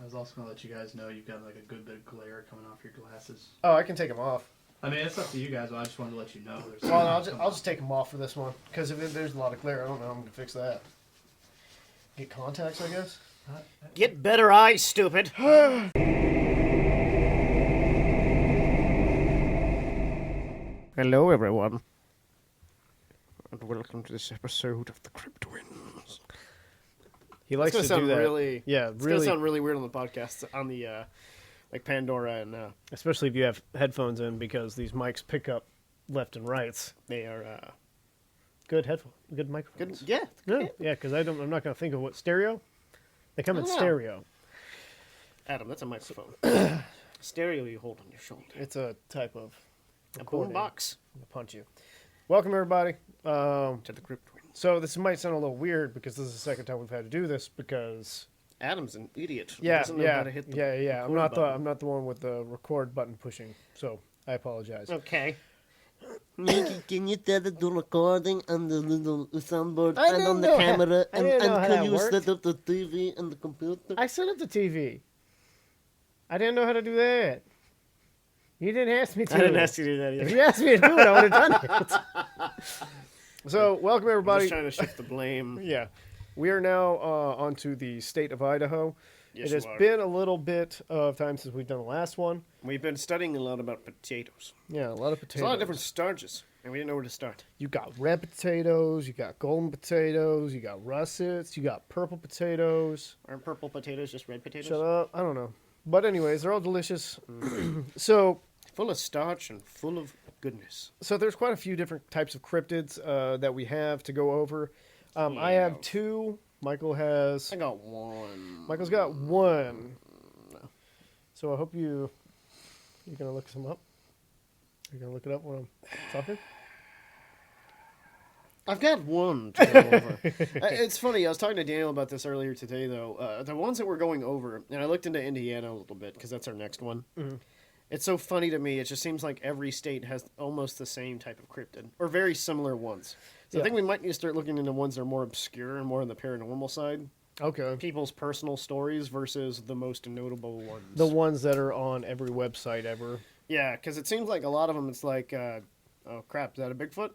was also going to let you guys know you've got like a good bit of glare coming off your glasses. Oh, I can take them off. I mean, it's up to you guys, but I just wanted to let you know. Well, I'll just take them off for this one. Because if there's a lot of glare, I don't know how I'm going to fix that. Get contacts, I guess? Get better eyes, stupid. Hello, everyone. And welcome to this episode of the Cryptwins. He likes to do that. Really, yeah, it's really. gonna sound really weird on the podcast, on the like Pandora and Especially if you have headphones in, because these mics pick up left and right. they are Good good. microphones. Yeah, Yeah, because I'm not going to think of what stereo. They come in I don't know. stereo. Adam, that's a microphone. Stereo you hold on your shoulder. It's a type of A boom recording. box I'll punch you. Welcome everybody. to the Cryptwins. So this might sound a little weird because this is the second time we've had to do this because Adam's an idiot. He yeah. doesn't know how to hit the I'm record button. I'm not the one with the record button pushing. So I apologize. Okay. Nikki, can you set up the recording on the little soundboard I and didn't on the know camera? I didn't know how can that you worked. set up the TV and the computer? I set up the TV. I didn't know how to do that. You didn't ask me to. I didn't ask you to do that If either. you asked me to do it, I would have done it. So welcome I'm everybody. just trying to shift the blame. Yeah, we are now onto the state of Idaho. Yes, it has you are. been a little bit of time since we've done the last one. We've been studying a lot about potatoes. Yeah, a lot of There's potatoes. a lot of different starches, and we didn't know where to start. You got red potatoes, you got golden potatoes, you got russets, you got purple potatoes. Aren't purple potatoes just red potatoes? Shut up, I don't know. But anyways, they're all delicious. so Full of starch and full of goodness. there's quite a few different types of cryptids that we have to go over. I Yeah. have two. Michael has. I got one. Michael's got one. So I hope you're gonna look some up. You're gonna look it up when I'm talking. I've got one to go over. It's funny. I was talking to Daniel about this earlier today, though. The ones that we're going over, and I looked into Indiana a little bit because that's our next one. Mm-hmm. It's so funny to me. It just seems like every state has almost the same type of cryptid, or very similar ones. So Yeah. I think we might need to start looking into ones that are more obscure and more on the paranormal side. Okay. People's personal stories versus the most notable ones. The ones that are on every website ever. Yeah, because it seems like a lot of them. It's like, oh crap, is that a Bigfoot?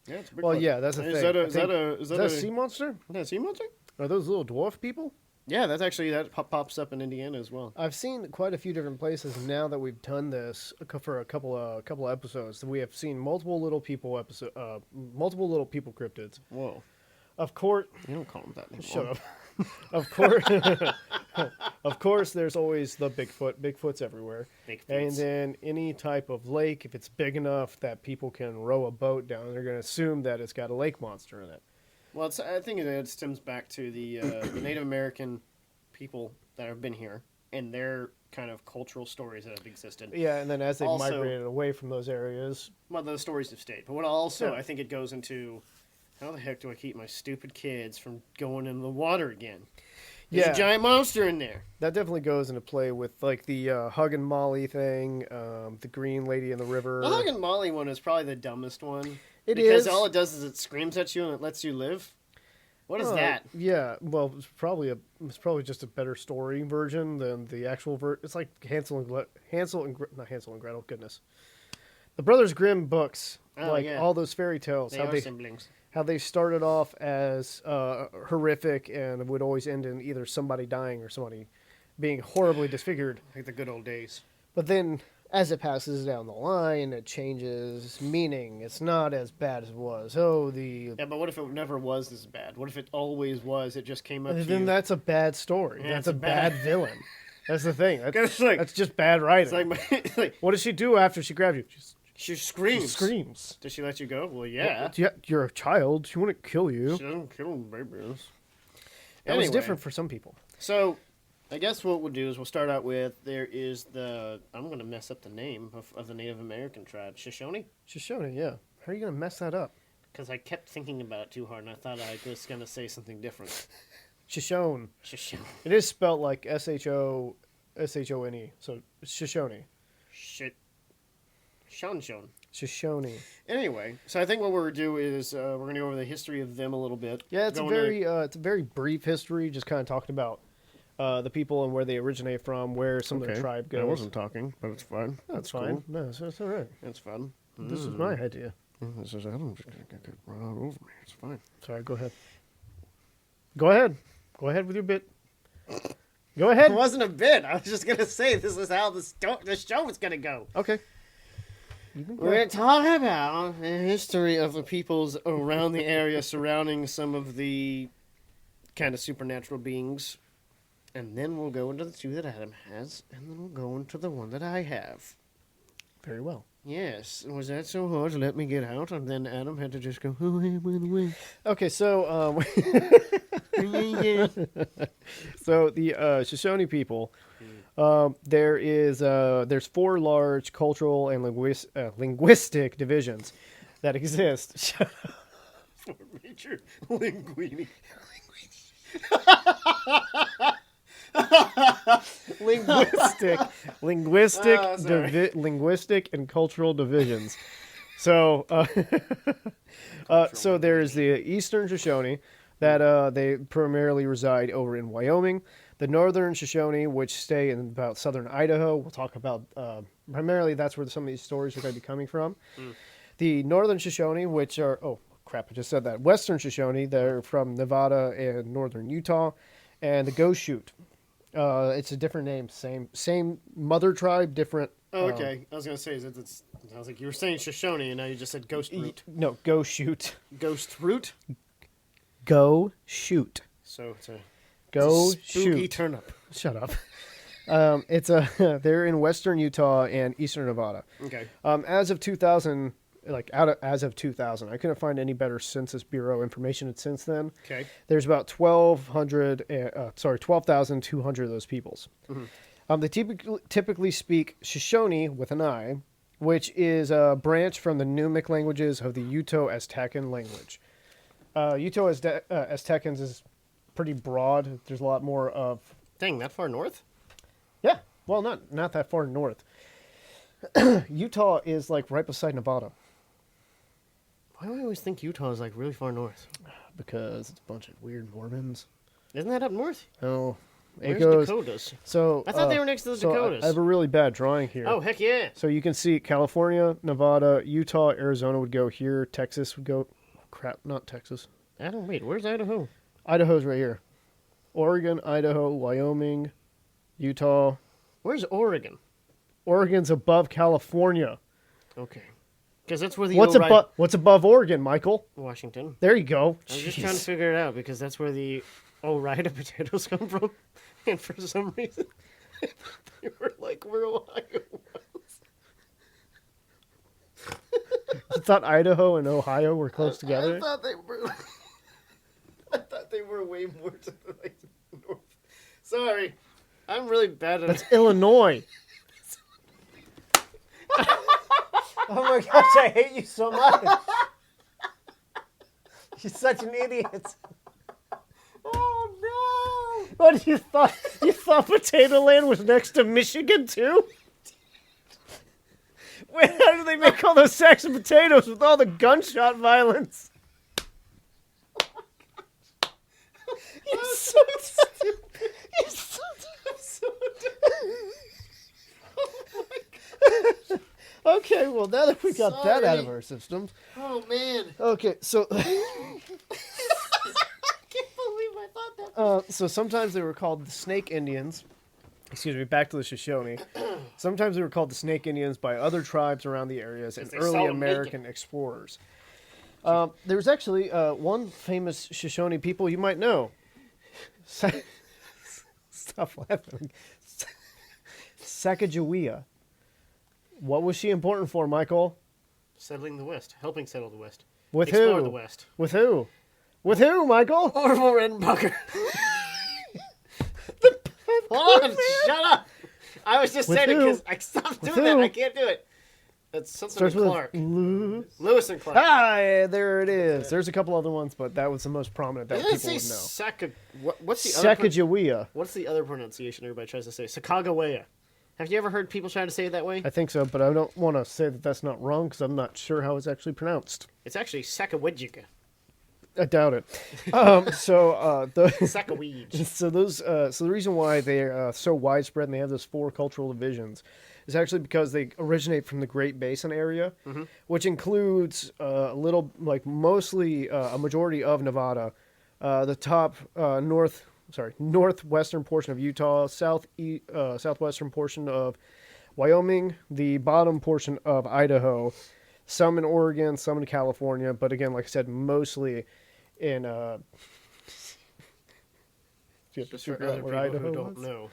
Yeah, it's a Bigfoot. Well, yeah, that's the Is thing. that a- I is think- that a- is that a a- sea monster? Is that a sea monster? Are those little dwarf people? Yeah, that's actually that pops up in Indiana as well. I've seen quite a few different places now that we've done this for a couple episodes. We have seen multiple little people cryptids. Whoa, Of course, you don't call them that anymore. shut up. Of course, of course, there's always the Bigfoot. Bigfoot's everywhere. And then any type of lake, if it's big enough that people can row a boat down, they're going to assume that it's got a lake monster in it. Well, I think it stems back to the Native American people that have been here and their kind of cultural stories that have existed. Yeah, and then as they've Also- migrated away from those areas, Well, the stories have stayed. But what also, Yeah. I think it goes into, how the heck do I keep my stupid kids from going in the water again? There's Yeah. a giant monster in there. that definitely goes into play with like the Hug and Molly thing, the Green Lady in the River. The Hug and Molly one is probably the dumbest one. It because is. all it does is it screams at you and it lets you live. What is that? Yeah, well, it's probably just a better story version than the actual It's like not Hansel and Gretel. Goodness, the Brothers Grimm books, Oh, like yeah. all those fairy tales. They are siblings. How they started off as horrific and would always end in either somebody dying or somebody being horribly disfigured. Like the good old days. But then, as it passes down the line, it changes meaning. It's not as bad as it was. Yeah, but what if it never was this bad? What if it always was? It just came up to Then you. that's a bad story. Yeah, That's it's a a bad- bad villain. That's the thing. It's like- That's just bad writing. It's like, it's like What does she do after she grabs you? she She screams. screams. Does she let you go? Well, yeah. Yeah, you're a child. She wouldn't kill you. She doesn't kill babies. That was Anyway, different for some people. So, I guess what we'll do is we'll start out with, there is I'm going to mess up the name of the Native American tribe, Shoshone? Shoshone, yeah. How are you going to mess that up? Because I kept thinking about it too hard and I thought I was going to say something different. Shoshone. Shoshone. It is spelled like Shone. So Shoshone. Shit. Shonshon. Shoshone. Anyway, so I think what we're going to do is we're going to go over the history of them a little bit. Yeah, it's Go a into- very brief history, just kind of talking about the people and where they originate from, where some of their tribe goes. I wasn't talking, but it's fine. That's fine. Cool. No, it's all right. It's fun. This is my idea. This is Adam just gonna get run all over me. It's fine. Sorry, go ahead. Go ahead. Go ahead with your bit. Go ahead. It wasn't a bit. I was just gonna say this is how the show was gonna go. Okay. We're talking about the history of the peoples around the area surrounding some of the kind of supernatural beings. And then we'll go into the two that Adam has, and then we'll go into the one that I have. Very well. Yes. Was that so hard to let me get out? And then Adam had to just go, oh, hey, by the way. Okay, so so the Shoshone people, there's 4 large cultural and linguistic divisions that exist. 4 major linguini. linguistic and cultural divisions. So, so there's the Eastern Shoshone that they primarily reside over in Wyoming. The Northern Shoshone, which stay in about southern Idaho. We'll talk about primarily that's where some of these stories are going to be coming from. The Northern Shoshone, which are I just said that. Western Shoshone, they're from Nevada and northern Utah, and the Goshute. It's a different name, same mother tribe, different. Oh, okay. I was gonna say I was like you were saying Shoshone, and now you just said Ghost Root. No, Goshute. Ghost Root. Go shoot. So it's a spooky shoot turnip. Shut up. They're in western Utah and eastern Nevada. Okay. As of 2000. As of 2000, I couldn't find any better Census Bureau information since then. Okay. There's about 12,200 of those peoples. Mm-hmm. They typically speak Shoshone with an I, which is a branch from the Numic languages of the Uto-Aztecan language. Uto-Aztecans is pretty broad. There's a lot more of... Dang, that far north? Yeah. Well, not that far north. Utah is right beside Nevada. Why do I always think Utah is really far north? Because it's a bunch of weird Mormons. Isn't that up north? No. Where's Dakotas? So I thought they were next to the Dakotas. I have a really bad drawing here. Oh, heck yeah. So you can see California, Nevada, Utah, Arizona would go here. Texas would go... Crap, not Texas. Adam, wait, where's Idaho? Idaho's right here. Oregon, Idaho, Wyoming, Utah. Where's Oregon? Oregon's above California. Okay. Because that's where the What's above Oregon, Michael? Washington. There you go. I was just trying to figure it out because that's where the Ore-Ida potatoes come from. And for some reason, they were where Ohio was. You thought Idaho and Ohio were close together? I thought they were way more to the north. Sorry. I'm really bad at That's Illinois. Oh my gosh, I hate you so much. You're such an idiot. Oh no! What, you thought Potato Land was next to Michigan too? Wait, how do they make all those sacks of potatoes with all the gunshot violence? You're so stupid. You're so Okay, well, now that we got that out of our systems. Oh, man. Okay, so... I can't believe I thought that. So sometimes they were called the Snake Indians. Excuse me, back to the Shoshone. Sometimes they were called the Snake Indians by other tribes around the areas and early American explorers. There was actually one famous Shoshone people you might know. Stop laughing. Sacagawea. What was she important for, Michael? Settling the West. Helping settle the West. With Explore who? the West. With who? With who, Michael? Orville Redenbacher. Hold on, shut up. I was just saying it because I stopped doing that. I can't do it. That's something Starts with with Clark. Lewis. Lewis and Clark. Ah, yeah, there it is. There's a couple other ones, but that was the most prominent that people would know. What's the other Sacagawea. What's the other pronunciation everybody tries to say? Sacagawea. Have you ever heard people try to say it that way? I think so, but I don't want to say that that's not wrong because I'm not sure how it's actually pronounced. It's actually Sacagawea. I doubt it. The Sack of weeds. so the reason why they're so widespread and they have those 4 cultural divisions is actually because they originate from the Great Basin area, which includes mostly a majority of Nevada, the top northwestern portion of Utah, southwestern portion of Wyoming, the bottom portion of Idaho, some in Oregon, some in California, but again, like I said, mostly in Just for other people who don't know.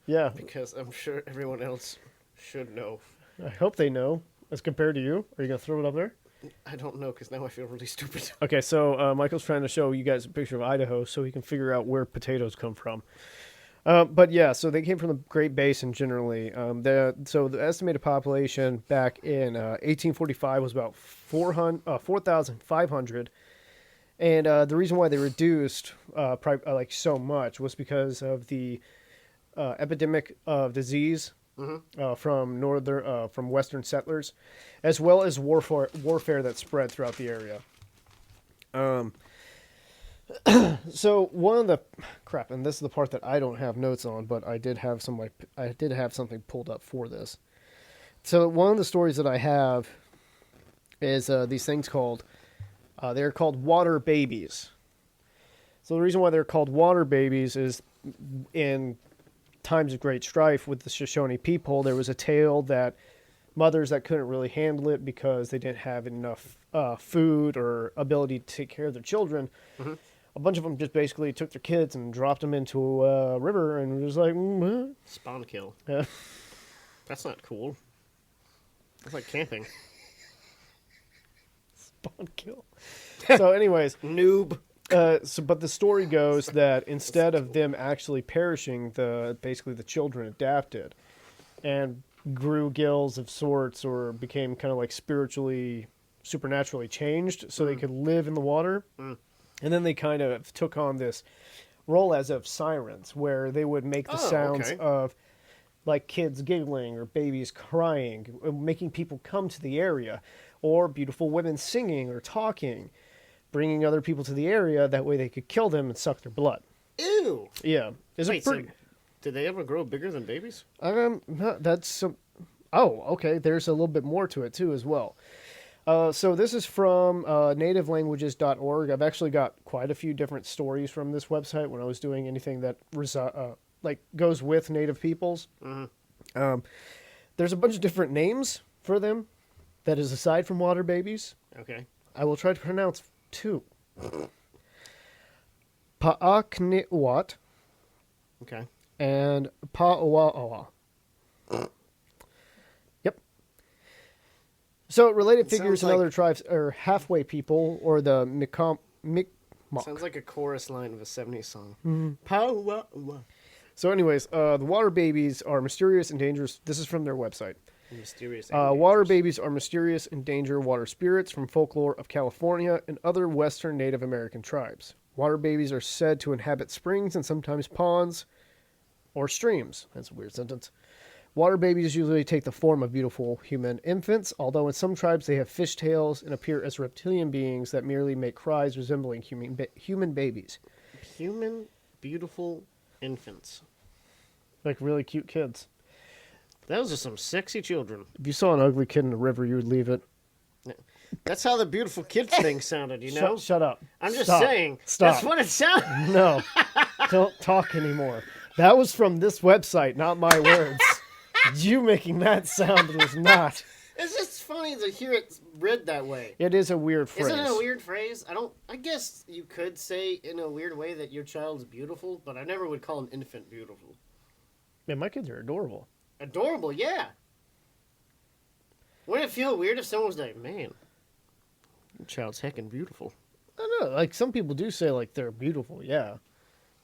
Yeah, Because I'm sure everyone else should know. I hope they know. As compared to you, are you gonna throw it up there? I don't know, because now I feel really stupid. Okay, so Michael's trying to show you guys a picture of Idaho so he can figure out where potatoes come from. But yeah, so they came from the Great Basin generally. So the estimated population back in 1845 was about 4,500. And the reason why they reduced so much was because of the epidemic of disease from Western settlers, as well as warfare that spread throughout the area. So one of the and this is the part that I don't have notes on, but I did have something pulled up for this. So one of the stories that I have is these things they're called water babies. So the reason why they're called water babies is in times of great strife with the Shoshone people, there was a tale that mothers that couldn't really handle it because they didn't have enough food or ability to take care of their children. A bunch of them just basically took their kids and dropped them into a river and was like, Spawn kill. Yeah. That's not cool. That's like camping. Spawn kill. So anyways, Noob. but the story goes that instead of them actually perishing, basically the children adapted and grew gills of sorts or became kind of like supernaturally changed so they could live in the water. And then they kind of took on this role as of sirens, where they would make the sounds of like kids giggling or babies crying, making people come to the area, or beautiful women singing or talking, bringing other people to the area. That way they could kill them and suck their blood. Ew. Yeah. Wait, so did they ever grow bigger than babies? That's some... Oh, okay. There's a little bit more to it too as well. So this is from nativelanguages.org. I've actually got quite a few different stories from this website when I was doing anything that goes with native peoples. There's a bunch of different names for them that is aside from water babies. Okay. I will try to pronounce 2. Paakniwat Okay. and Pa'oa'oa. So related figures in other tribes are halfway people, or the Mi'kmaq. Sounds like a chorus line of a 70s song. So anyways, the water babies are mysterious and dangerous. This is from their website. Mysterious. Water babies are mysterious and dangerous water spirits from folklore of California and other Western Native American tribes. Water babies are said to inhabit springs and sometimes ponds or streams. That's a weird sentence. Water babies usually take the form of beautiful human infants, although in some tribes they have fishtails and appear as reptilian beings that merely make cries resembling human babies. Human, beautiful infants. Like really cute kids. Those are some sexy children. If you saw an ugly kid in the river, you would leave it. That's how the beautiful kids thing sounded, you know? Shut up. I'm just Stop. saying. Stop. That's what it sounded. No. Don't talk anymore. That was from this website, not my words. You making that sound was not. It's just funny to hear it read that way. It is a weird phrase. Isn't it a weird phrase? I guess you could say in a weird way that your child's beautiful, but I never would call an infant beautiful. Man, my kids are adorable. Adorable, yeah. Wouldn't it feel weird if someone was like, man, your child's heckin' beautiful? I don't know. Like, some people do say, like, they're beautiful, yeah.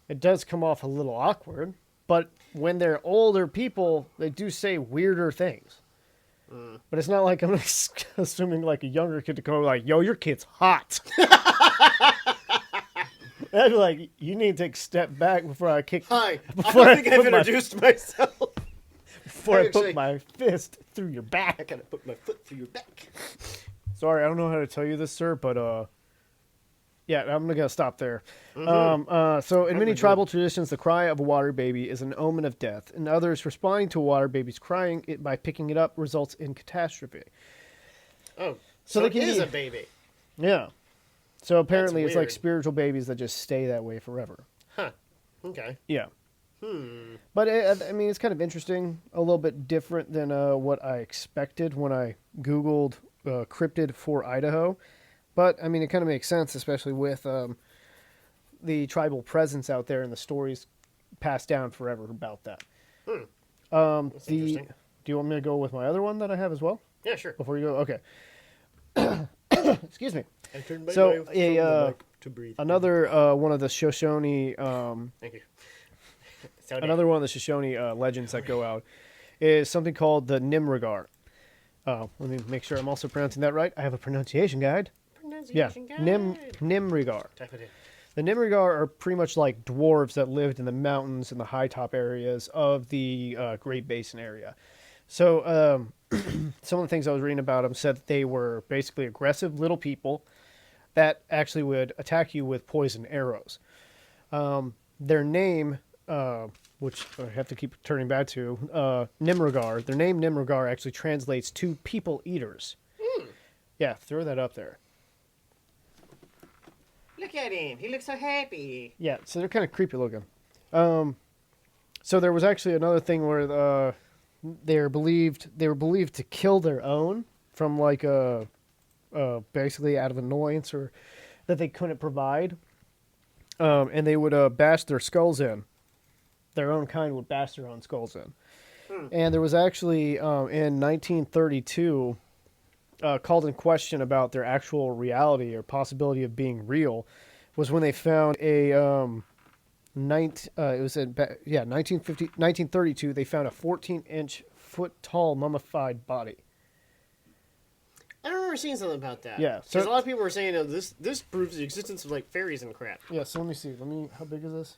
It does come off a little awkward. But when they're older people, they do say weirder things. But it's not like I'm assuming like a younger kid to come like, yo, your kid's hot. I'd be like, you need to take a step back before I kick. Hi, I don't think I've introduced myself. Before I put my fist through your back. I gotta put my foot through your back. Sorry, I don't know how to tell you this, sir, but Yeah, I'm going to stop there. Mm-hmm. So in many Probably tribal traditions, the cry of a water baby is an omen of death. In others, responding to a water baby's crying it by picking it up results in catastrophe. Oh, So so they it can is be- a baby. Yeah. So apparently it's like weird. spiritual babies that just stay that way forever. Huh. Okay. Yeah. Hmm. But I mean, it's kind of interesting, a little bit different than what I expected when I Googled cryptid for Idaho. But I mean, it kind of makes sense, especially with the tribal presence out there and the stories passed down forever about that. That's interesting. Do you want me to go with my other one that I have as well Yeah, sure. before you go? Okay. Excuse me. I turned my So, mouth a, from the mic to breathe. Another one of the Shoshone Thank you. Sorry. another one of the Shoshone legends that go out is something called the Nimrigar. Let me make sure I'm also pronouncing that right. I have a pronunciation guide. Yeah, Pronunciation guide. Nimrigar. Type it in. The Nimrigar are pretty much like dwarves that lived in the mountains and the high top areas of the Great Basin area. So some of the things I was reading about them said that they were basically aggressive little people that actually would attack you with poison arrows. Their name, which I have to keep turning back to, Nimrigar, their name Nimrigar actually translates to people eaters. Yeah, throw that up there. Look at him. He looks so happy. Yeah, so they're kind of creepy looking. So there was actually another thing where they were believed to kill their own from like basically out of annoyance or that they couldn't provide, and they would bash their skulls in. Their own kind would bash their own skulls in. And there was actually in 1932 called in question about their actual reality or possibility of being real was when they found a 1932 they found a 14-inch foot tall mummified body. I remember seeing something about that. Yeah, Because so- a lot of people were saying, this proves the existence of, like, fairies and crap. Yeah, so let me see. How big is this?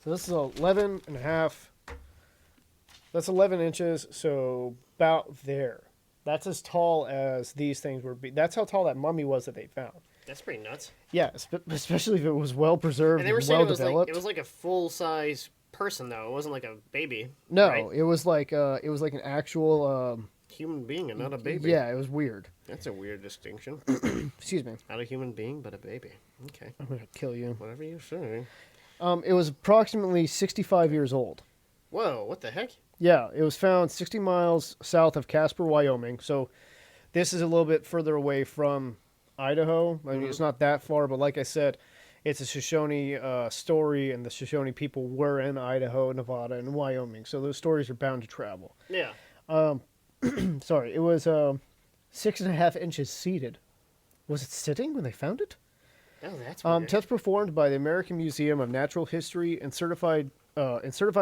So this is 11 and a half. That's 11 inches, so about there. That's as tall as these things were. That's how tall that mummy was that they found. That's pretty nuts. Yeah, especially if it was well preserved And and, they were saying well it was developed. like a full-size person, though. It wasn't like a baby. No, right? it was like an actual. Human being and not a baby. Yeah, it was weird. That's a weird distinction. Excuse me. Not a human being, but a baby. Okay. I'm gonna kill you. Whatever you say. It was approximately 65 years old. Whoa, what the heck? Yeah, it was found 60 miles south of Casper, Wyoming. So this is a little bit further away from Idaho. I mean, it's not that far, but like I said, it's a Shoshone story, and the Shoshone people were in Idaho, Nevada, and Wyoming. So those stories are bound to travel. Yeah. Sorry, it was 6.5 inches seated. Was it sitting when they found it? Oh, that's weird. Tests performed by the American Museum of Natural History and certified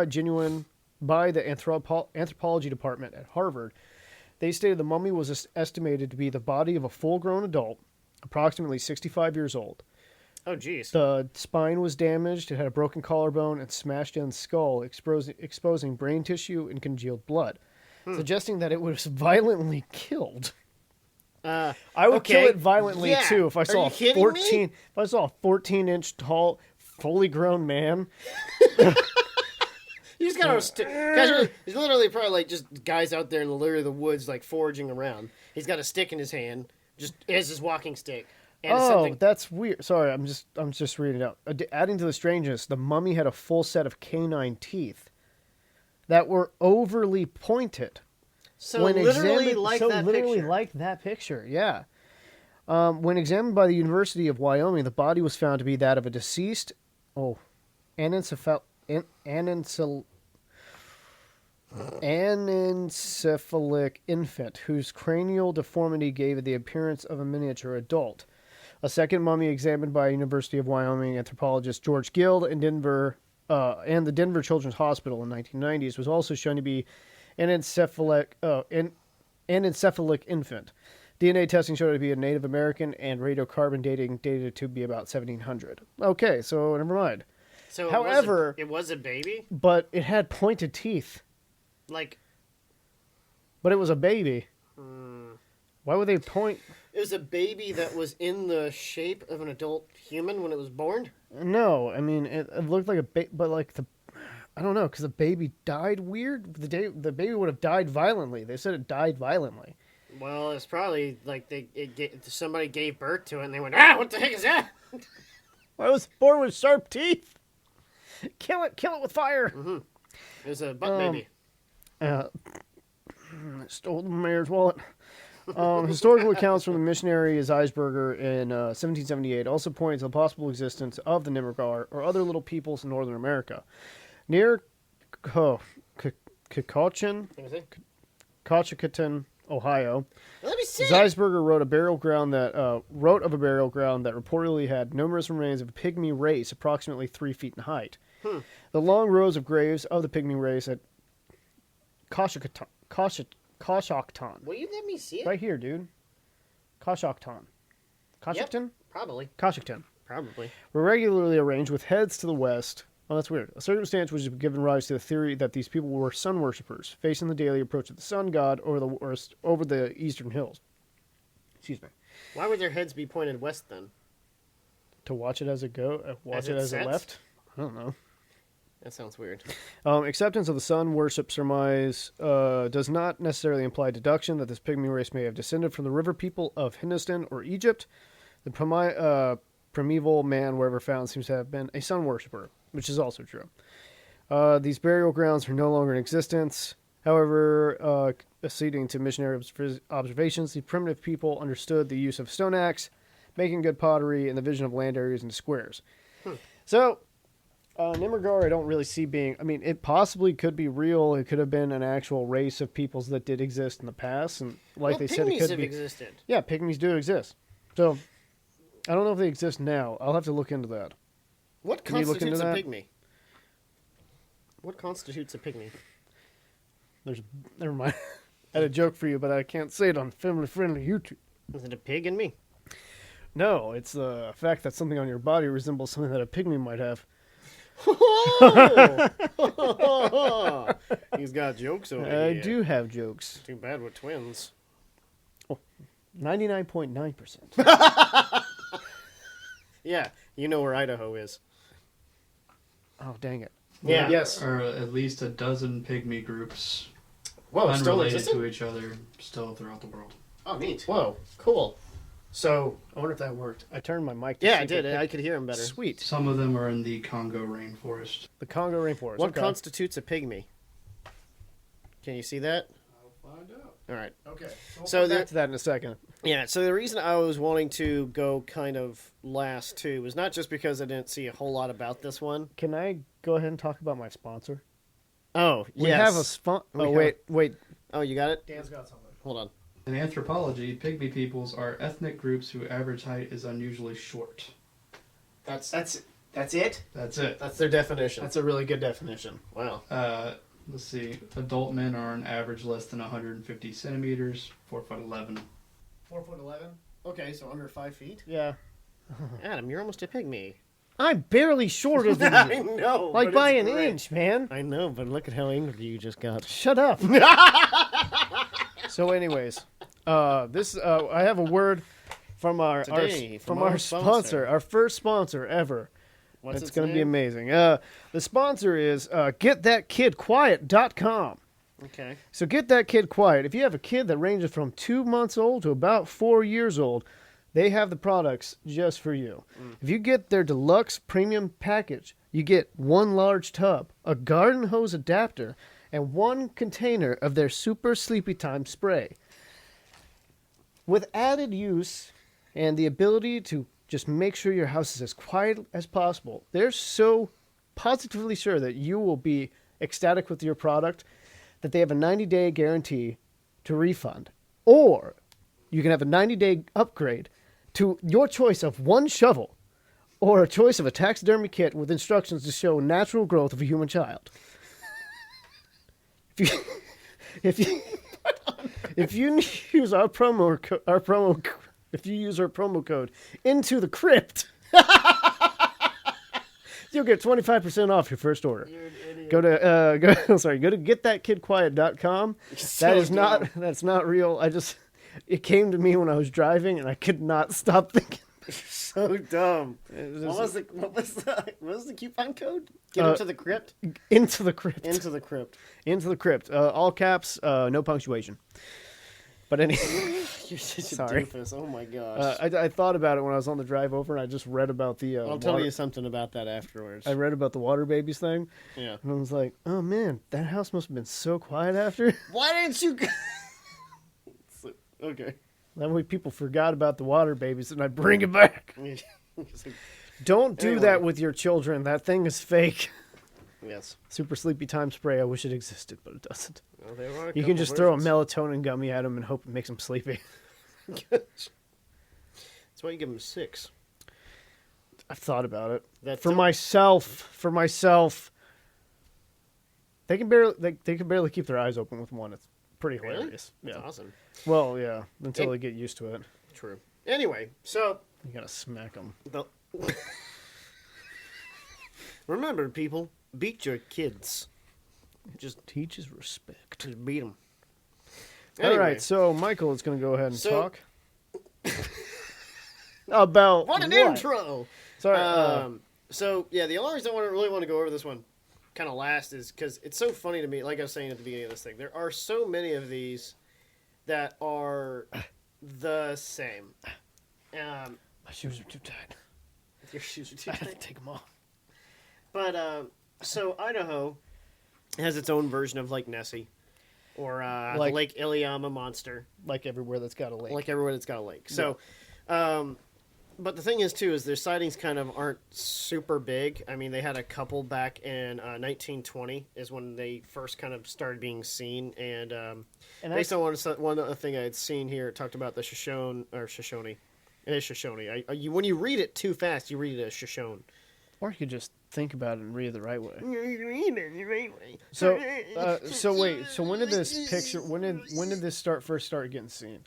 genuine by the anthropology department at Harvard. They stated the mummy was estimated to be the body of a full-grown adult, approximately 65 years old. Oh, jeez. The spine was damaged. It had a broken collarbone and smashed-in skull, exposing brain tissue and congealed blood, suggesting that it was violently killed. I would okay. kill it violently Yeah. too if I saw Are a you kidding me? 14 if I saw a 14-inch tall, fully grown man. You just gotta. Guys, there's literally probably like just guys out there in literally the woods, like foraging around. He's got a stick in his hand, just as his walking stick. And it's Oh, something. that's weird. Sorry, I'm just reading it out. Adding to the strangeness, the mummy had a full set of canine teeth that were overly pointed. So literally like that literally picture. like that picture, yeah. When examined by the University of Wyoming, the body was found to be that of a deceased, anencephalic infant whose cranial deformity gave it the appearance of a miniature adult. A second mummy examined by University of Wyoming anthropologist George Guild in Denver and the Denver Children's Hospital in the 1990s was also shown to be an anencephalic infant. DNA testing showed it to be a Native American, and radiocarbon dating dated it to be about 1700. Okay, so never mind. So However- it was a baby. But it had pointed teeth. Like But it was a baby. Why would they point? It was a baby that was in the shape of an adult human when it was born. No, I mean it looked like but like I don't know, because the baby died weird. The baby would have died violently. They said it died violently. Well, it's probably like somebody gave birth to it and they went, what the heck is that? I was born with sharp teeth. Kill it with fire. Mm-hmm. It was a butt baby. Stole the mayor's wallet. Historical accounts from the missionary Zeisberger in 1778 also point to the possible existence of the Nimmergar or other little peoples in northern America. Near Kecoughtan, Ohio, Let me see. Zeisberger wrote of a burial ground that reportedly had numerous remains of a pygmy race approximately 3 feet in height. The long rows of graves of the pygmy race at Coshocton. Will you let me see it? Right here, dude. Coshocton. Coshocton? Probably. Coshocton. Probably. Were regularly arranged with heads to the west. Oh, that's weird. A circumstance which has given rise to the theory that these people were sun worshippers, facing the daily approach of the sun god over the eastern hills. Excuse me. Why would their heads be pointed west then? To watch it as it As it it sets? left? I don't know. That sounds weird. Acceptance of the sun worship surmise does not necessarily imply deduction that this pygmy race may have descended from the river people of Hindustan or Egypt. The primeval man, wherever found, seems to have been a sun worshipper, which is also true. These burial grounds are no longer in existence. However, acceding to missionary observations, the primitive people understood the use of stone axe, making good pottery, and the vision of land areas into squares. So, Nimmergar, I don't really see being... I mean, it possibly could be real. It could have been an actual race of peoples that did exist in the past. And like they said, it could have be... existed. Yeah, pygmies do exist. So, I don't know if they exist now. I'll have to look into that. What Can you look constitutes into a that? pygmy? What constitutes a pygmy? Never mind. I had a joke for you, but I can't say it on family-friendly YouTube. Is it a pig in me? No, it's the fact that something on your body resembles something that a pygmy might have. He's got jokes over I here. do have jokes. Too bad with twins. 99.9%. Yeah, you know where Idaho is. Oh, dang it. Yeah. Yes. Or at least a dozen pygmy groups Whoa, it's still unrelated existing? to each other still throughout the world. Oh, neat. Whoa, cool. So, I wonder if that worked. I turned my mic to yeah, see I if did. it I could hear him better. Sweet. Some of them are in the Congo rainforest. The Congo rainforest. What okay. constitutes a pygmy? Can you see that? I'll find out. All right. Okay. So Back to that in a second. Yeah, so the reason I was wanting to go kind of last, too, was not just because I didn't see a whole lot about this one. Can I go ahead and talk about my sponsor? Oh, We yes. have a wait. Oh, you got it? Dan's got something. Hold on. In anthropology, pygmy peoples are ethnic groups whose average height is unusually short. That's it? That's it. That's their definition. That's a really good definition. Wow. Let's see. Adult men are on average less than 150 centimeters, 4'11". 4'11". Okay, so under 5 feet? Yeah. Adam, you're almost a pygmy. I'm barely shorter than I you. know. Like but by it's an great. inch, man. I know, but look at how angry you just got. Shut up. So, anyways, this I have a word from our Today, from from our our sponsor, our first sponsor ever. What's It's its going to be name? amazing. The sponsor is GetThatKidQuiet.com. Okay. So Get That Kid Quiet. If you have a kid that ranges from 2 months old to about 4 years old, they have the products just for you. If you get their deluxe premium package, you get 1 large tub, a garden hose adapter, and 1 container of their Super Sleepy Time spray. With added use and the ability to just make sure your house is as quiet as possible, they're so positively sure that you will be ecstatic with your product that they have a 90-day guarantee to refund. Or you can have a 90-day upgrade to your choice of 1 shovel or a choice of a taxidermy kit with instructions to show natural growth of a human child. If you use our promo code Into the Crypt, you'll get 25% off your first order. You're an idiot. Go to go to getthatkidquiet.com. That's not real. It came to me when I was driving, and I could not stop thinking. So dumb. What was the coupon code? Get into the crypt. Into the crypt. Into the crypt. Into the crypt. All caps. No punctuation. But anyway, You're such a Sorry. doofus. Oh my gosh. I thought about it when I was on the drive over, and I just read about the. I'll tell you something about that afterwards. I read about the water babies thing, Yeah. and I was like, "Oh man, that house must have been so quiet after." Why didn't you? Okay. That way, people forgot about the water babies, and I bring it back. Don't do Anyway. that with your children. That thing is fake. Yes. Super sleepy time spray. I wish it existed, but it doesn't. Well, there are a You can couple just throw a versions. melatonin gummy at him and hope it makes him sleepy. That's why you give them 6. I've thought about it. That For don't- myself, they can barely keep their eyes open with one. It's pretty Really? hilarious. That's Yeah. awesome. Well, yeah, until they get used to it. True. Anyway, so You gotta smack them. the... remember, people, beat your kids. Just Teaches respect. beat them. All right, so Michael is gonna go ahead and So- talk about What an intro! Sorry. So yeah, the only reason I really want to go over this one kind of last is because it's so funny to me. Like I was saying at the beginning of this thing, there are so many of these that are the same. My shoes are too tight. Your shoes are too I have tight. to take them off. But so Idaho has its own version of Lake Nessie, or Like- the Lake Iliamna monster, Like everywhere that's got a lake. like everywhere that's got a lake. So, but the thing is too is their sightings kind of aren't super big. I mean, they had a couple back in 1920 is when they first kind of started being seen, and and based on one other thing I had seen here, it talked about the Shoshone. It is Shoshone. When you read it too fast, you read it as Shoshone. or you could just think about it and read it the right way. You read it the right way. So wait. So when did this picture? When did this first start getting seen?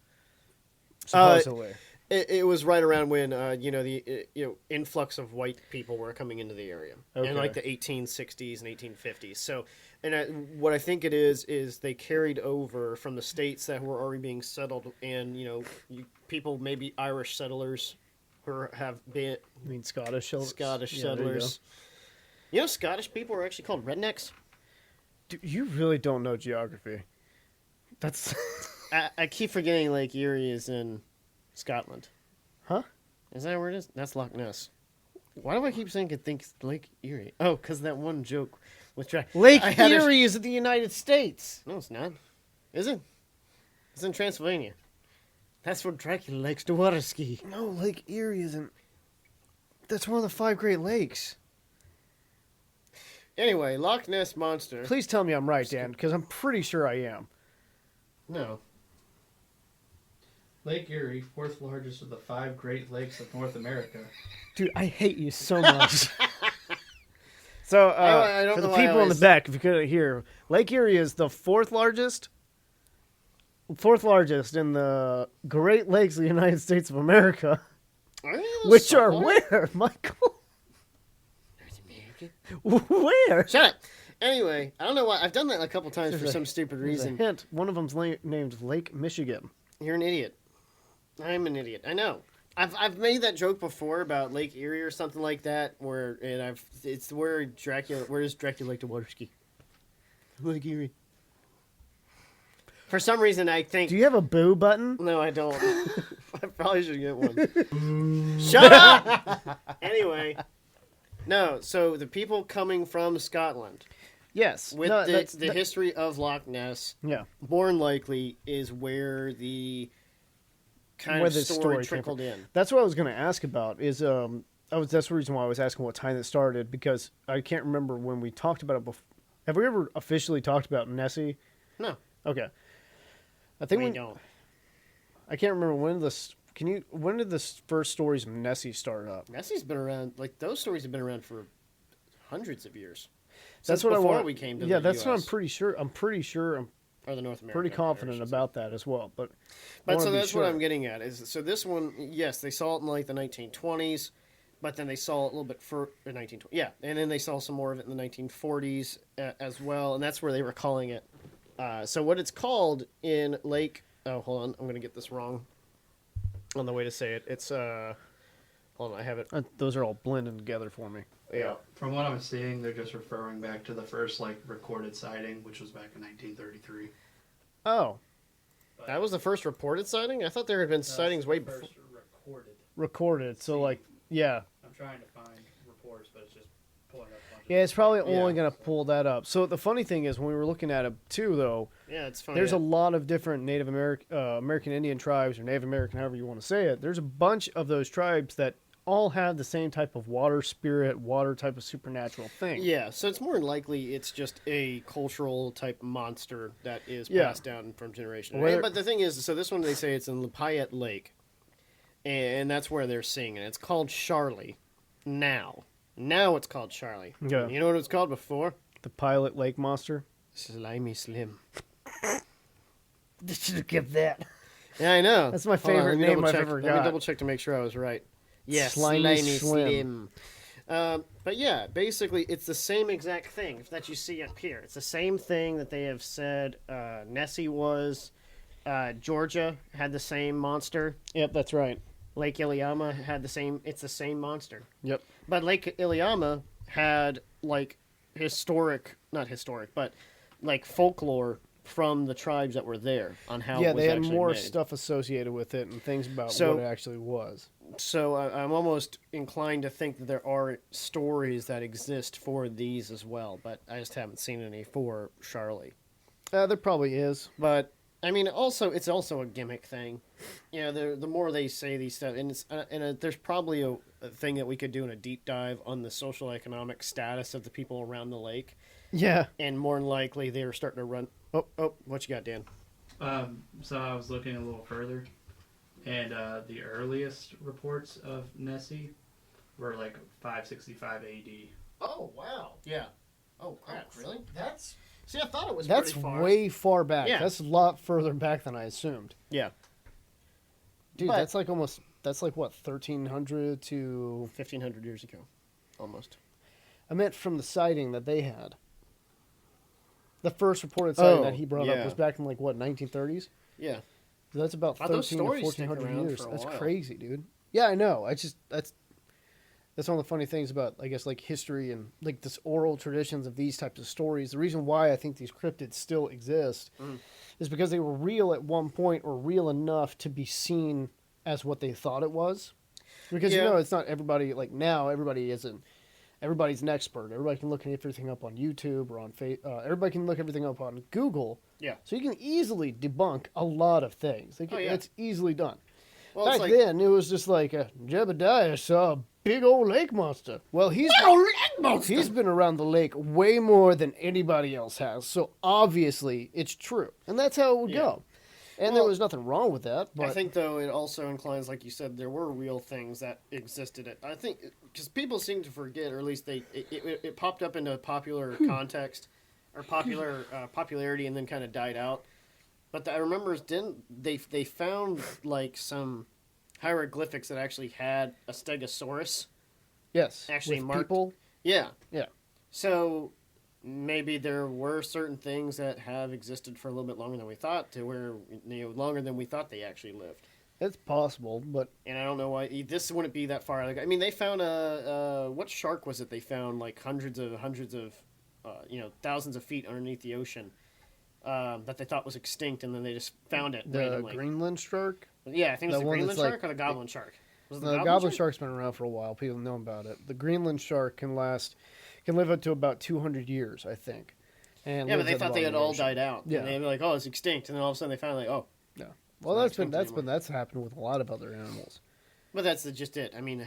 Uh, Supposedly. It was right around when the influx of white people were coming into the area Okay. in like the 1860s and 1850s. So, what I think it is they carried over from the states that were already being settled, and people maybe Irish settlers who have been I mean Scottish settlers. Scottish Yeah, there you go. settlers. Scottish people are actually called rednecks. Dude, you really don't know geography. That's I keep forgetting Lake Erie is in Scotland. Huh? Is that where it is? That's Loch Ness. Why do I keep saying I think it's Lake Erie? Oh, because that one joke with Lake I had a- Erie is in the United States. No, it's not. Is it? It's in Transylvania. That's where Dracula likes to water ski. No, Lake Erie isn't. That's one of the 5 Great Lakes. Anyway, Loch Ness Monster. Please tell me I'm right, Dan, because I'm pretty sure I am. No. Lake Erie, fourth largest of the 5 Great Lakes of North America. Dude, I hate you so much. So, I don't for know the why I people in the always- back, if you couldn't hear, Lake Erie is the fourth largest in the Great Lakes of the United States of America, which are where, Michael? Where? Shut up. Anyway, I don't know why. I've done that a couple times for There's a- some stupid There's a reason. hint. One of them's named Lake Michigan. You're an idiot. I'm an idiot. I know. I've made that joke before about Lake Erie or something like that, it's where does Dracula like to water ski? Lake Erie. For some reason, I think. Do you have a boo button? No, I don't. I probably should get one. Shut up. Anyway, no. So the people coming from Scotland Yes. with No, the history of Loch Ness, yeah. more than likely, is where the kind Where of the story story came trickled from. in. That's what I was going to ask about. That's the reason why I was asking what time it started, because I can't remember when we talked about it before. Have we ever officially talked about Nessie? No, Okay. I think we we don't. I can't remember when when did the first stories of Nessie start up? Nessie's been around. Like those stories have been around for hundreds of years. That's Since what before I want. we came to yeah, the that's what I'm US, pretty sure. I'm or the North America. pretty confident about that as well. But I But wanna so be that's sure. what I'm getting at. Is so this one? Yes, they saw it in like the 1920s, but then they saw it a little bit for 1920. Yeah, and then they saw some more of it in the 1940s as well, and that's where they were calling it. So what it's called in Lake Oh, hold on. I'm going to get this wrong on the way to say it. It's, hold on, I have it. Those are all blending together for me. Yeah. From what I'm seeing, they're just referring back to the first recorded sighting, which was back in 1933. Oh, That was the first reported sighting? I thought there had been sightings way before. Recorded. recorded. So yeah. I'm trying to find reports, but it's just pulling up. Yeah, it's probably only Yeah. going to pull that up. So the funny thing is, when we were looking at it too, though, Yeah, it's funny. there's a lot of different Native American Indian tribes, or Native American, however you want to say it. There's a bunch of those tribes that all have the same type of water spirit, water type of supernatural thing. Yeah, so it's more than likely it's just a cultural type monster that is Yeah. passed down from generation. Whether- But the thing is, so this one they say it's in Lafayette Lake, and that's where they're seeing it. It's called Charlie. Now it's called Charlie. Yeah. You know what it was called before? The Pilot Lake Monster. Slimy Slim. They should have kept that. Yeah, I know. That's my Hold on, favorite let me name double I've check. ever Let got. me double check to make sure I was right. Yes, Slimy Slim. But yeah, basically, it's the same exact thing that you see up here. It's the same thing that they have said Nessie was. Georgia had the same monster. Yep, that's right. Lake Iliamna had the same. It's the same monster. Yep. But Lake Iliamna had like not historic, but like folklore from the tribes that were there on how. Yeah, it was they had actually more made. stuff associated with it and things about So- what it actually was. So I'm almost inclined to think that there are stories that exist for these as well, but I just haven't seen any for Charlie. There probably is. But I mean, it's also a gimmick thing. You know, the more they say these stuff, and there's probably a thing that we could do in a deep dive on the social economic status of the people around the lake, Yeah. and more than likely they're starting to run. Oh, what you got, Dan? So I was looking a little further, and the earliest reports of Nessie were like 565 AD. Oh wow, yeah. Oh crap, really? See, I thought it was That's pretty far. way far back. Yeah. That's a lot further back than I assumed. Yeah, Dude, But- that's like what, 1300 to... 1,500 years ago, almost. I meant from the sighting that they had. The first reported sighting Oh, that he brought yeah. up was back in like, what, 1930s? Yeah. So that's about Thought those 13 to stories stick 1400 around years. for a That's while. crazy, dude. Yeah, I know. That's one of the funny things about, I guess, like history and like this oral traditions of these types of stories. The reason why I think these cryptids still exist is because they were real at one point, or real enough to be seen as what they thought it was. Because Yeah. it's not everybody, like now everybody's an expert. Everybody can look everything up on YouTube or on everybody can look everything up on Google. Yeah. So you can easily debunk a lot of things. Oh, yeah. It's easily done. Well, it's Back like, then, it was just like Jebediah saw a big old lake monster. Well, he's been around the lake way more than anybody else has, so obviously it's true, and that's how it would Yeah. go. And there Well, was nothing wrong with that. But I think, though, it also inclines, like you said, there were real things that existed. I think, because people seem to forget, or at least it popped up into popular context, or popularity, and then kind of died out. But I remember, they found, like, some hieroglyphics that actually had a stegosaurus. yes, actually with marked- people. Yeah. Yeah. So maybe there were certain things that have existed for a little bit longer than we thought, to where, longer than we thought they actually lived. It's possible, but And I don't know why this wouldn't be that far. I mean, they found what shark was it? They found like hundreds of thousands of feet underneath the ocean that they thought was extinct, and then they just found it the randomly. Greenland shark. Yeah, I think it was the the one Greenland that's shark or the goblin shark. Was it The goblin shark's been around for a while. People know about it. The Greenland shark can live up to about 200 years, I think. And Yeah, but lives they at the thought they bottom had of the all ocean. died out. Yeah. And they'd be like, oh, it's extinct. And then all of a sudden they find, like, oh. Yeah. Well, It's not extinct anymore. that's happened with a lot of other animals. But that's just it. I mean,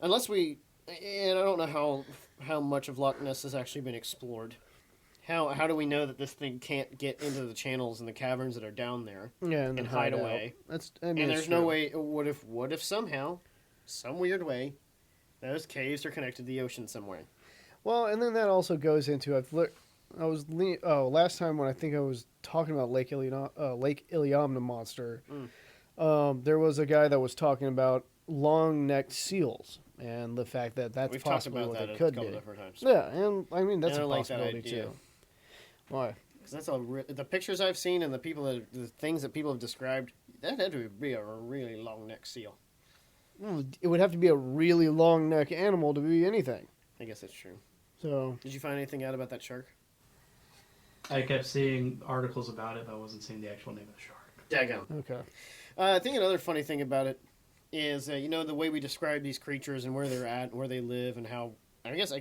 unless we, and I don't know how much of Loch Ness has actually been explored. How do we know that this thing can't get into the channels and the caverns that are down there? Yeah, and then And hide out. away. I mean, And it's there's no true. way. What if somehow, some weird way, those caves are connected to the ocean somewhere? Well, and then that also goes into last time when I think I was talking about Lake Iliamna monster. There was a guy that was talking about long-necked seals and the fact that that's We've talked possibly about what that they a could couple be. different times. Yeah, and I mean that's And I a like that possibility idea. too. Why? Because that's the pictures I've seen and the things that people have described. That had to be a really long neck seal. It would have to be a really long neck animal to be anything. I guess that's true. So, did you find anything out about that shark? I kept seeing articles about it, but I wasn't seeing the actual name of the shark. Daggone. okay. I think another funny thing about it is, the way we describe these creatures and where they're at, and where they live, and how. I guess,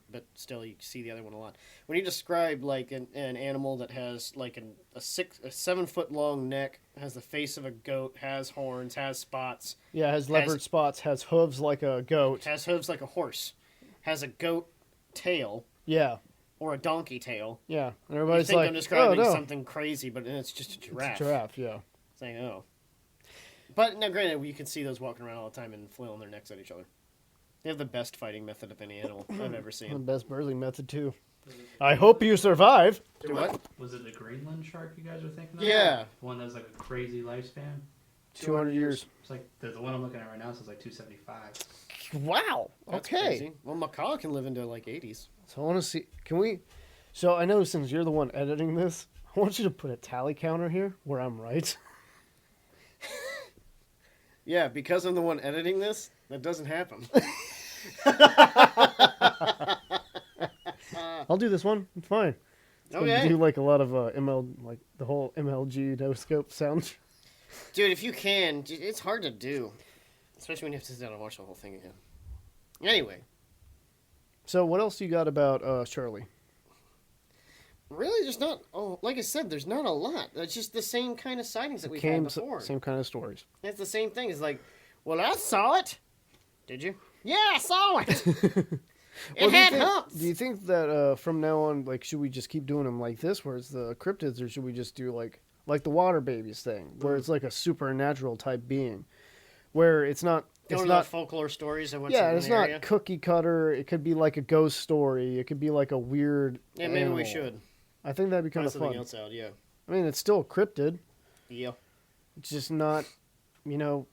but still, you see the other one a lot. When you describe like an animal that has like a 7-foot long neck, has the face of a goat, has horns, has spots. Yeah, has leopard spots, has hooves like a goat. Has hooves like a horse, has a goat tail. Yeah. Or a donkey tail. Yeah, and everybody's think like, I'm describing oh, no. something crazy, but it's just a giraffe. It's a giraffe, yeah. Saying, oh. But, now granted, you can see those walking around all the time and flailing their necks at each other. They have the best fighting method of any animal I've ever The seen. best birthing method, too. I hope you survive. Do what? Was it the Greenland shark you guys were thinking of? Yeah. The one that has like a crazy lifespan? 200 years. It's like the one I'm looking at right now says like 275. Wow. That's okay. crazy. Well, macaw can live into like 80s. So I want to see. Can we? So I know since you're the one editing this, I want you to put a tally counter here where I'm right. Yeah, because I'm the one editing this, that doesn't happen. I'll do this one. It's fine. It's gonna Okay. do like a lot of like the whole MLG no scope sound. Dude, if you can, it's hard to do. Especially when you have to sit down and watch the whole thing again. Anyway. So what else you got about Charlie? Really, there's not. Oh, like I said, there's not a lot. It's just the same kind of sightings that we've had before. Same kind of stories. It's the same thing. It's like, well, I saw it. Did you? Yeah, I saw it. It had humps. Do you think that from now on, like, should we just keep doing them like this, where it's the cryptids, or should we just do like the water babies thing, where it's like a supernatural type being, where it's not. It's not folklore stories of what's yeah, in it's the area. not cookie cutter. It could be like a ghost story. It could be like a weird. Yeah, maybe animal. we should. I think that'd be kind Find of something fun. else out, yeah. I mean, it's still a cryptid. Yeah. It's just not, The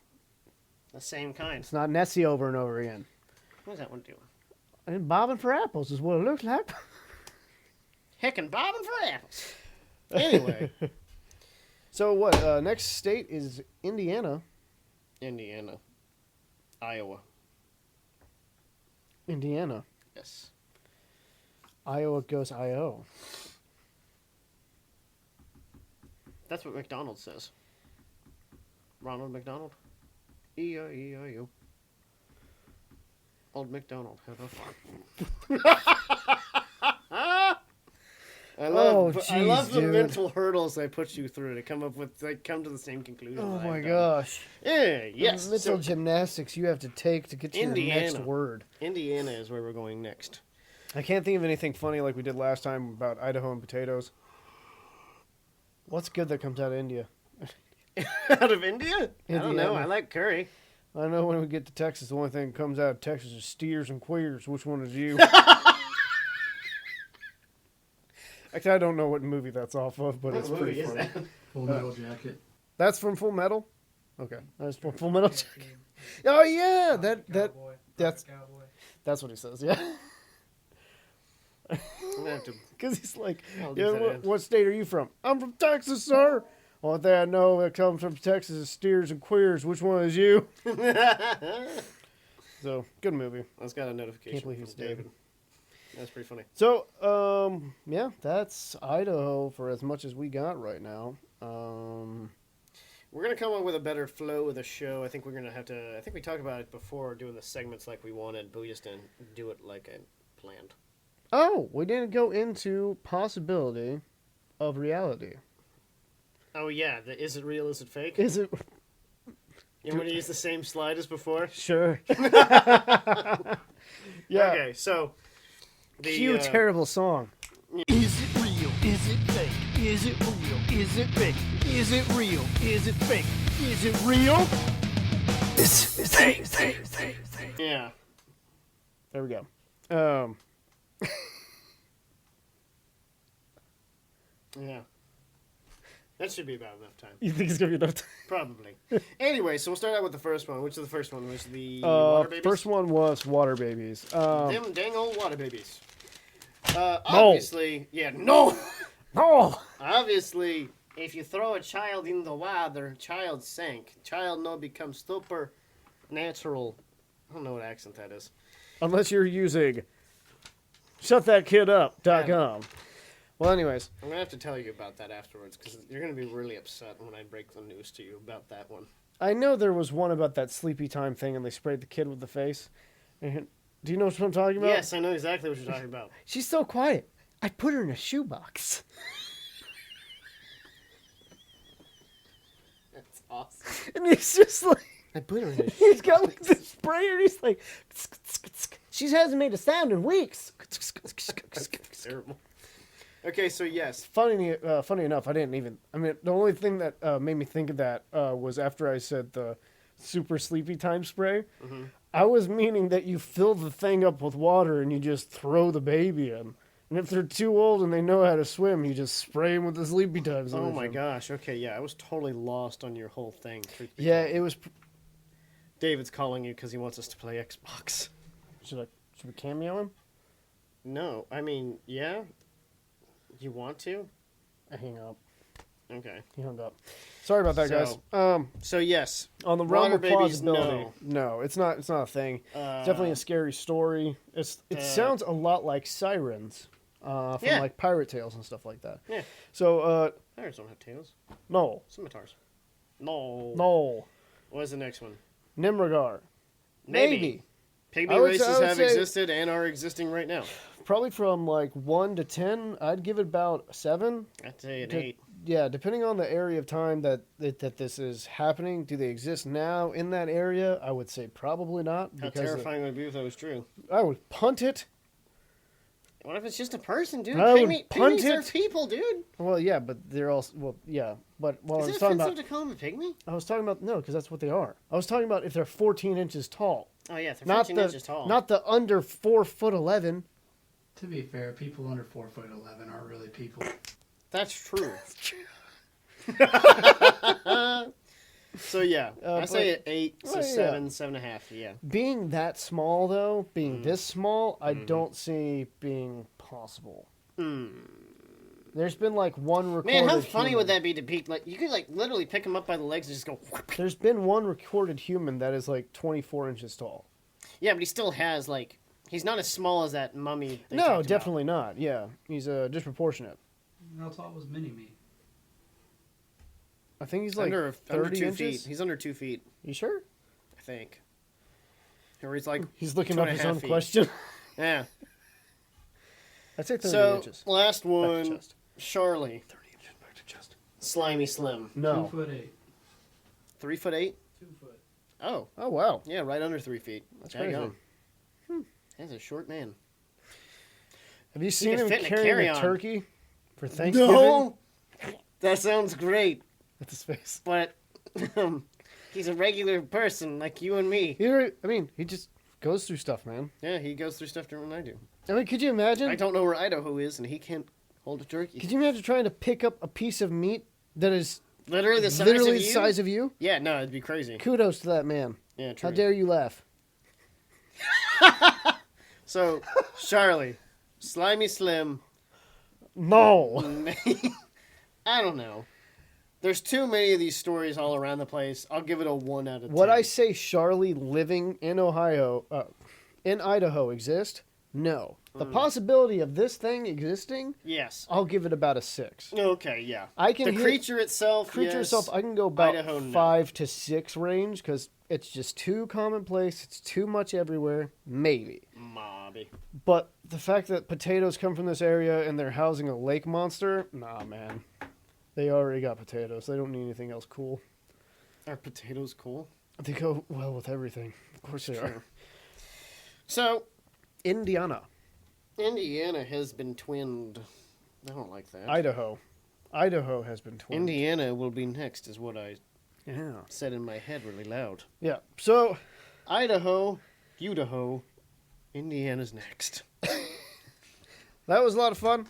same kind. it's not Nessie over and over again. What's that one doing? And bobbing for apples is what it looks like. Heckin' bobbing for apples. Anyway. So what? Next state is Indiana. Indiana. Iowa. Indiana. Yes. Iowa goes IO. That's what McDonald's says. Ronald McDonald. E-I-E-I-O. Old McDonald had a farm. I love the dude. mental hurdles they put you through to come to the same conclusion. Oh that my I've done. gosh. Yeah, yes. The mental So, gymnastics you have to take to get to your next Indiana. word. Indiana is where we're going next. I can't think of anything funny like we did last time about Idaho and potatoes. What's good that comes out of India? Out of India? I don't know. Indiana. I like curry. I know when we get to Texas, the only thing that comes out of Texas is steers and queers. Which one is you? Actually, I don't know what movie that's off of, but it's pretty funny. Full Metal Jacket. That's from Full Metal? Okay. That's from Full Metal Jacket. Oh, yeah! That's what he says, yeah. I'm gonna have to. Because he's like, I'll do yeah, that. what state are you from? I'm from Texas, sir. Only thing I know that comes from Texas is steers and queers. Which one is you? So, good movie. I just got a notification Can't believe from he's dead. David. That's pretty funny. So, yeah, that's Idaho for as much as we got right now. We're gonna come up with a better flow of the show. I think we're gonna have to. I think we talked about it before, doing the segments like we wanted, but we just didn't do it like I planned. Oh, we didn't go into possibility of reality. Oh yeah, is it real? Is it fake? Is it? You want to use the same slide as before? Sure. Yeah. Okay, so Cue terrible song. Is it real? Is it fake? Is it real? Is it fake? Is it real? Is it fake? Is it real? It's fake. Yeah. There we go. Yeah. That should be about enough time. You think it's gonna be enough time? Probably. Anyway, so we'll start out with the first one. Which is the first one? Was the water babies? First one was water babies. Them dang old water babies. Obviously, yeah, no! Oh, Obviously, if you throw a child in the water, child sank. Child no become super natural. I don't know what accent that is. Unless you're using shutthatkidUp.com. Well, anyways. I'm going to have to tell you about that afterwards, because you're going to be really upset when I break the news to you about that one. I know there was one about that sleepy time thing and they sprayed the kid with the face. And, do you know what I'm talking about? Yes, I know exactly what you're talking about. She's so quiet. I put her in a shoebox. That's awesome. And he's just like... I put her in a He's got like this sprayer and he's like... She hasn't made a sound in weeks. terrible. Okay, so yes. Funny enough, I didn't even... I mean, the only thing that made me think of that was after I said the super sleepy time spray. Mm-hmm. I was meaning that you fill the thing up with water and you just throw the baby in. And if they're too old and they know how to swim, you just spray them with the sleepy time Oh solution. my gosh. Okay, yeah, I was totally lost on your whole thing. Yeah, it was... David's calling you because he wants us to play Xbox. Should we cameo him? No, I mean, yeah. You want to? I hang up. Okay. He hung up. Sorry about that, guys. So yes, On the realm water of babies, plausibility, no, it's not a thing. It's definitely a scary story. It sounds a lot like sirens from Yeah. like pirate tales and stuff like that. Yeah. So, Pirates don't have tails. no, Scimitars. No. no, What's the next one? Nimragar. Maybe. Pygmy I would races say- have existed and are existing right now. Probably from like 1 to 10, I'd give it about 7. I'd say an De- 8. Yeah, depending on the area of time that this is happening. Do they exist now in that area? I would say probably not. How Because terrifying would it be if that was true? I would punt it. What if it's just a person, dude? I would punt Pygmies are it. people, dude. Well, yeah, but they're also But what I Is was it talking offensive about, to call them a pygmy? I was talking about no, because that's what they are. I was talking about if they're 14 inches tall, Oh yeah, they're not 14 the inches tall. not the under 4'11". To be fair, people under 4'11" aren't really people. That's true. So yeah, I say an 8, so Well, 7, yeah. 7.5. Yeah. Being that small though, being this small, I Mm-hmm. don't see being possible. There's been like one recorded. Man, how funny human. would that be to peek? Like you could like literally pick him up by the legs and just go. There's been one recorded human that is like 24 inches tall. Yeah, but he still has like he's not as small as that mummy. they No, talked about. definitely not. Yeah, he's disproportionate. How tall was Mini-Me? I think he's like under 30 2 inches. feet. He's under 2 feet, You sure? I think. Or he's like He's looking 2.5 up his own feet. question. Yeah. I'd say 30 So inches. last Back to one, chest. Charlie, 30 inches back to chest. Slimy Slim, No. 2'8". 3'8". 2 foot. Oh, Oh wow. yeah, right under 3 feet. That's There you crazy. go. That's a short man. Have you seen could him fit in a carrying a carry-on. turkey for Thanksgiving? No, that sounds great, That's his face. but he's a regular person like you and me. He just goes through stuff, man. Yeah, he goes through stuff different than I do. I mean, could you imagine? I don't know where Idaho is, and he can't hold a turkey. Could you imagine trying to pick up a piece of meat that is Literally the size literally of the you? size of you? Yeah, no, it'd be crazy. Kudos to that man. Yeah, true. How dare you laugh? So, Charlie, Slimy Slim, No. I don't know. There's too many of these stories all around the place. I'll give it a 1 out of 10. Would I say Charlie living in in Idaho exist? No. The possibility of this thing existing, Yes. I'll give it about a 6. Okay, yeah. I can The hit- creature itself, Creature yes. itself, I can go about Idaho, no. 5 to 6 range because it's just too commonplace. It's too much everywhere. Maybe. Mobby. But the fact that potatoes come from this area and they're housing a lake monster, nah, man. They already got potatoes. They don't need anything else cool. Are potatoes cool? They go well with everything. Of course they are. So, Indiana. Indiana has been twinned. I don't like that. Idaho. Idaho has been twinned. Indiana will be next, is what I Yeah. said in my head really loud. Yeah. So, Idaho, Idaho, Indiana's next. that was a lot of fun.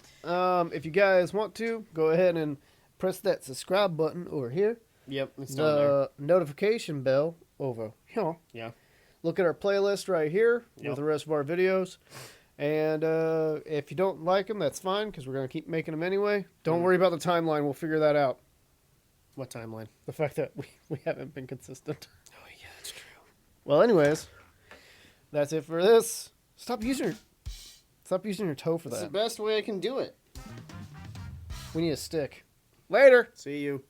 If you guys want to, go ahead and press that subscribe button over here. Yep, it's down there. The notification bell over here. Yeah. Look at our playlist right here Yep. with the rest of our videos. And if you don't like them, that's fine, because we're going to keep making them anyway. Don't worry about the timeline. We'll figure that out. What timeline? The fact that we haven't been consistent. Oh, yeah, that's true. Well, anyways, that's it for this. Stop using your toe for That's the that. best way I can do it. We need a stick. Later. See you.